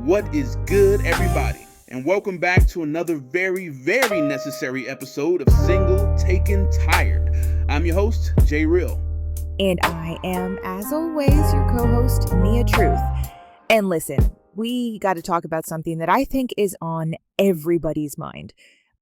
What is good, everybody? And welcome back to another very necessary episode of Single Taken Tired. I'm your host, Jay Real. And I am, as always, your co-host, Nia Truth. And listen, we got to talk about something that I think is on everybody's mind.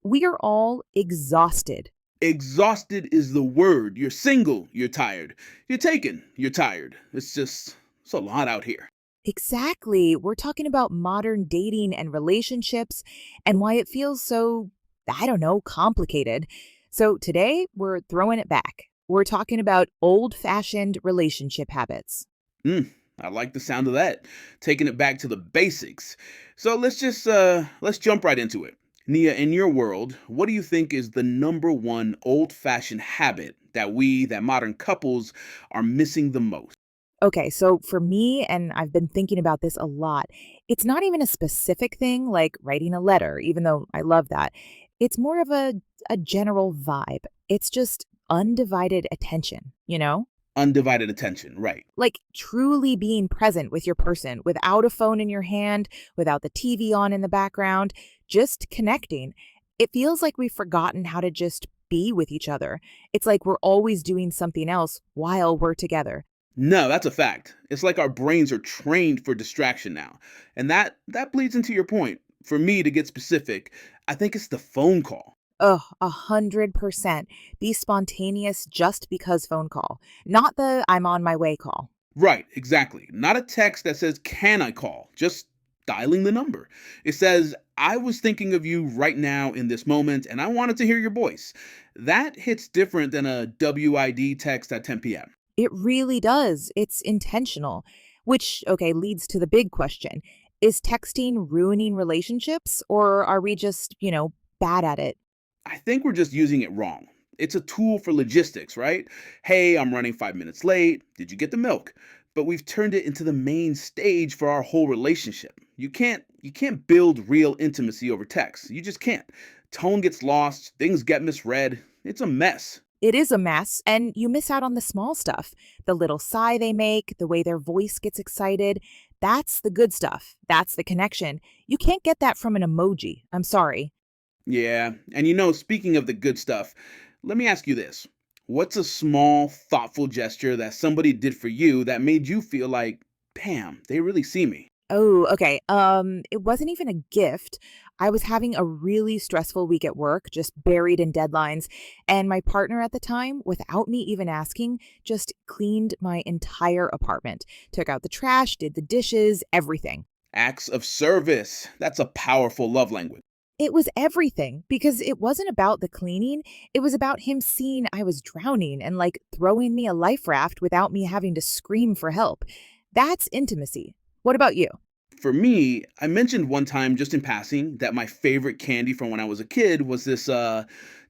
We are all exhausted. Exhausted is the word. You're single, you're tired. You're taken, you're tired. It's a lot out here. Exactly. We're talking about modern dating and relationships and why it feels so, complicated. So today we're throwing it back. We're talking about old-fashioned relationship habits. I like the sound of that. Taking it back to the basics. So let's jump right into it. Nia, in your world, what do you think is the number one old-fashioned habit that modern couples are missing the most? Okay, so for me, and I've been thinking about this a lot, it's not even a specific thing like writing a letter, even though I love that. It's more of a general vibe. It's just undivided attention, you know? Undivided attention, right. Like truly being present with your person without a phone in your hand, without the TV on in the background, just connecting. It feels like we've forgotten how to just be with each other. It's like we're always doing something else while we're together. No, that's a fact. It's like our brains are trained for distraction now. And that bleeds into your point. For me, to get specific, I think it's the phone call. Ugh, 100%. Be spontaneous just because phone call, not the I'm on my way call. Right, exactly. Not a text that says, "Can I call?" Just dialing the number. It says, "I was thinking of you right now in this moment and I wanted to hear your voice." That hits different than a WID text at 10 p.m. It really does. It's intentional, which, okay, leads to the big question. Is texting ruining relationships or are we just, bad at it? I think we're just using it wrong. It's a tool for logistics, right? Hey, I'm running 5 minutes late. Did you get the milk? But we've turned it into the main stage for our whole relationship. You can't build real intimacy over text. You just can't. Tone gets lost, things get misread. It's a mess. It is a mess, and you miss out on the small stuff. The little sigh they make, the way their voice gets excited. That's the good stuff. That's the connection. You can't get that from an emoji. I'm sorry. Yeah, and speaking of the good stuff, let me ask you this. What's a small, thoughtful gesture that somebody did for you that made you feel like, damn, they really see me? Oh, okay. It wasn't even a gift. I was having a really stressful week at work, just buried in deadlines, and my partner at the time, without me even asking, just cleaned my entire apartment, took out the trash, did the dishes, everything. Acts of service. That's a powerful love language. It was everything because it wasn't about the cleaning. It was about him seeing I was drowning and like throwing me a life raft without me having to scream for help. That's intimacy. What about you? For me, I mentioned one time just in passing that my favorite candy from when I was a kid was this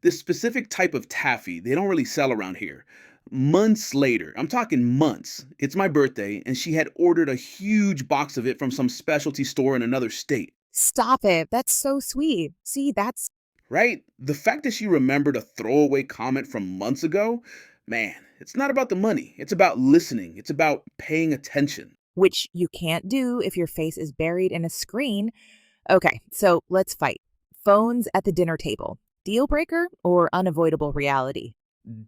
specific type of taffy. They don't really sell around here. Months later, I'm talking months. It's my birthday and she had ordered a huge box of it from some specialty store in another state. Stop it. That's so sweet. See, that's Right? The fact that she remembered a throwaway comment from months ago, man, it's not about the money. It's about listening. It's about paying attention. which you can't do if your face is buried in a screen. Okay, so let's fight. Phones at the dinner table. Deal breaker or unavoidable reality?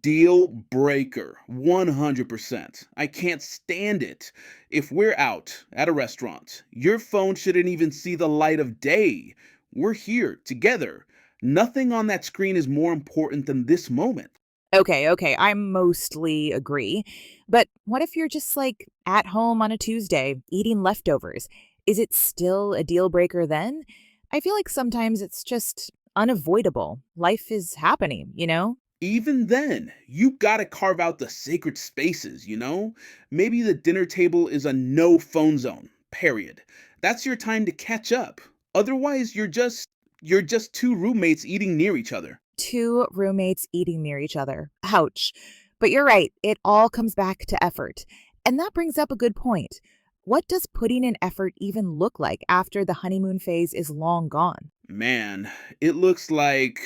Deal breaker, 100%. I can't stand it. If we're out at a restaurant, your phone shouldn't even see the light of day. We're here together. Nothing on that screen is more important than this moment. Okay, I mostly agree. But what if you're just like at home on a Tuesday eating leftovers? Is it still a deal breaker then? I feel like sometimes it's just unavoidable. Life is happening? Even then, you gotta carve out the sacred spaces? Maybe the dinner table is a no phone zone, period. That's your time to catch up. Otherwise, you're just two roommates eating near each other. Two roommates eating near each other. Ouch. But you're right, it all comes back to effort. And that brings up a good point. What does putting in effort even look like after the honeymoon phase is long gone? Man, it looks like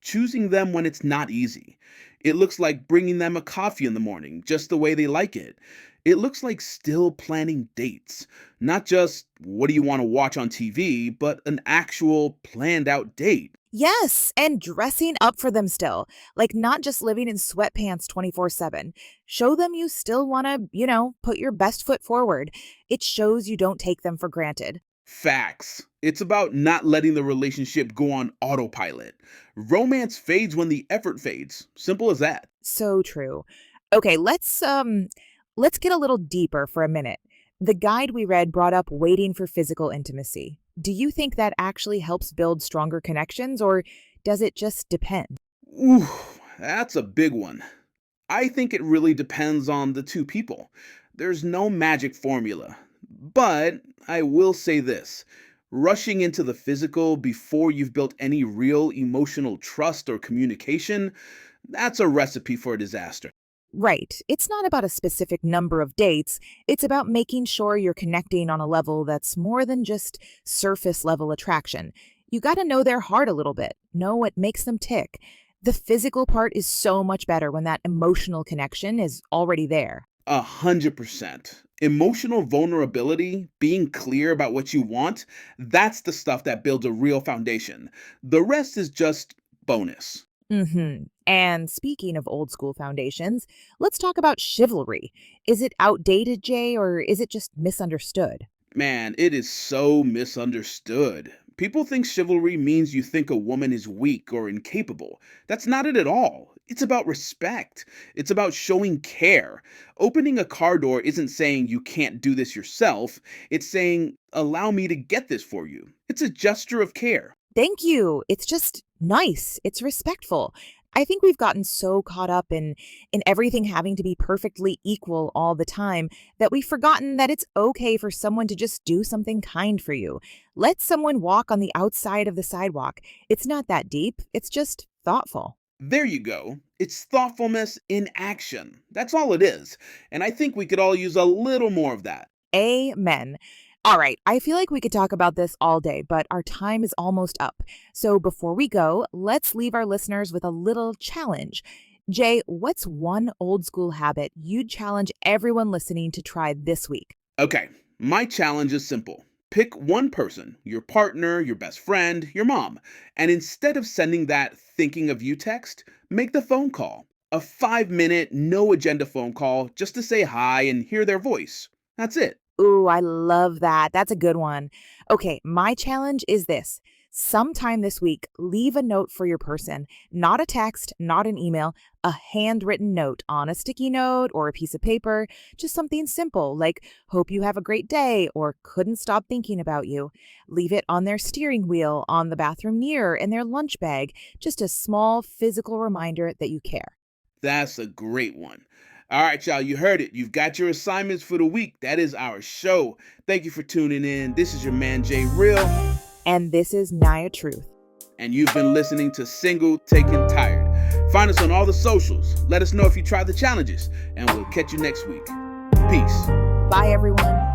choosing them when it's not easy. It looks like bringing them a coffee in the morning, just the way they like it. It looks like still planning dates, not just what do you want to watch on TV, but an actual planned out date. Yes, and dressing up for them still. Like not just living in sweatpants 24/7. Show them you still want to, put your best foot forward. It shows you don't take them for granted. Facts. It's about not letting the relationship go on autopilot. Romance fades when the effort fades. Simple as that. So true. Okay, let's get a little deeper for a minute. The guide we read brought up waiting for physical intimacy. Do you think that actually helps build stronger connections or does it just depend? Ooh, that's a big one. I think it really depends on the two people. There's no magic formula. But I will say this: rushing into the physical before you've built any real emotional trust or communication, that's a recipe for disaster. Right. It's not about a specific number of dates. It's about making sure you're connecting on a level that's more than just surface level attraction. You got to know their heart a little bit, know what makes them tick. The physical part is so much better when that emotional connection is already there. 100%. Emotional vulnerability, being clear about what you want, that's the stuff that builds a real foundation. The rest is just bonus. And speaking of old school foundations, let's talk about chivalry. Is it outdated, Jay, or is it just misunderstood? Man, it is so misunderstood. People think chivalry means you think a woman is weak or incapable. That's not it at all. It's about respect. It's about showing care. Opening a car door isn't saying you can't do this yourself. It's saying, allow me to get this for you. It's a gesture of care. Thank you. It's just nice. It's respectful. I think we've gotten so caught up in everything having to be perfectly equal all the time that we've forgotten that it's okay for someone to just do something kind for you. Let someone walk on the outside of the sidewalk. It's not that deep. It's just thoughtful. There you go. It's thoughtfulness in action. That's all it is. And I think we could all use a little more of that. Amen. All right, I feel like we could talk about this all day, but our time is almost up. So before we go, let's leave our listeners with a little challenge. Jay, what's one old school habit you'd challenge everyone listening to try this week? Okay, my challenge is simple. Pick one person, your partner, your best friend, your mom, and instead of sending that thinking of you text, make the phone call. A 5 minute, no agenda phone call just to say hi and hear their voice. That's it. Ooh, I love that. That's a good one. Okay, my challenge is this. Sometime this week, leave a note for your person. Not a text, not an email, a handwritten note on a sticky note or a piece of paper. Just something simple like, hope you have a great day or couldn't stop thinking about you. Leave it on their steering wheel, on the bathroom mirror, in their lunch bag. Just a small physical reminder that you care. That's a great one. All right, y'all, you heard it. You've got your assignments for the week. That is our show. Thank you for tuning in. This is your man, Jay Real, And this is Naya Truth. and you've been listening to Single Taken Tired. Find us on all the socials. Let us know if you tried the challenges, and we'll catch you next week. Peace. Bye, everyone.